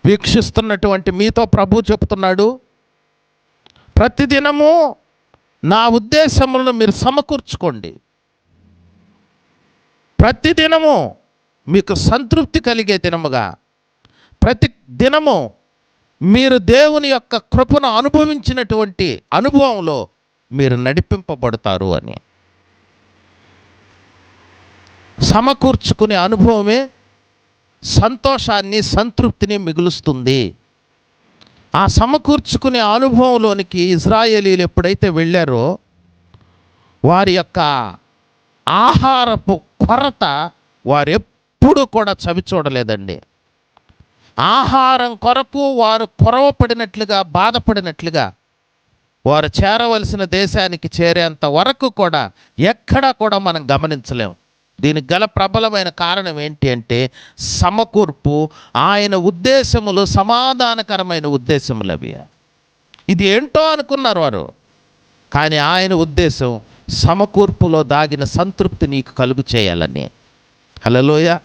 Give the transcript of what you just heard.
వీక్షిస్తున్నటువంటి మీతో ప్రభు చెప్తున్నాడు, ప్రతిదినము నా ఉద్దేశములను మీరు సమకూర్చుకోండి. ప్రతిదినము మీకు సంతృప్తి కలిగే దినముగా, ప్రతి దినము మీరు దేవుని యొక్క కృపను అనుభవించినటువంటి అనుభవంలో మీరు నడిపింపబడతారు అని. సమకూర్చుకునే అనుభవమే సంతోషాన్ని, సంతృప్తిని మిగులుస్తుంది. ఆ సమకూర్చుకునే అనుభవంలోనికి ఇశ్రాయేలీయులు ఎప్పుడైతే వెళ్ళారో వారి యొక్క ఆహారపు కొరత వారెప్పుడు కూడా చవి చూడలేదండి. ఆహారం కొరకు వారు కొరవపడినట్లుగా, బాధపడినట్లుగా వారు చేరవలసిన దేశానికి చేరేంత వరకు కూడా ఎక్కడా కూడా మనం గమనించలేము. దీనికి గల ప్రబలమైన కారణం ఏంటి అంటే సమకూర్పు. ఆయన ఉద్దేశములు సమాధానకరమైన ఉద్దేశములు అవి. ఇది ఏంటో అనుకున్నారు వారు, కానీ ఆయన ఉద్దేశం సమకూర్పులో దాగిన సంతృప్తి నీకు కలుగు చేయాలని. హల్లెలూయా.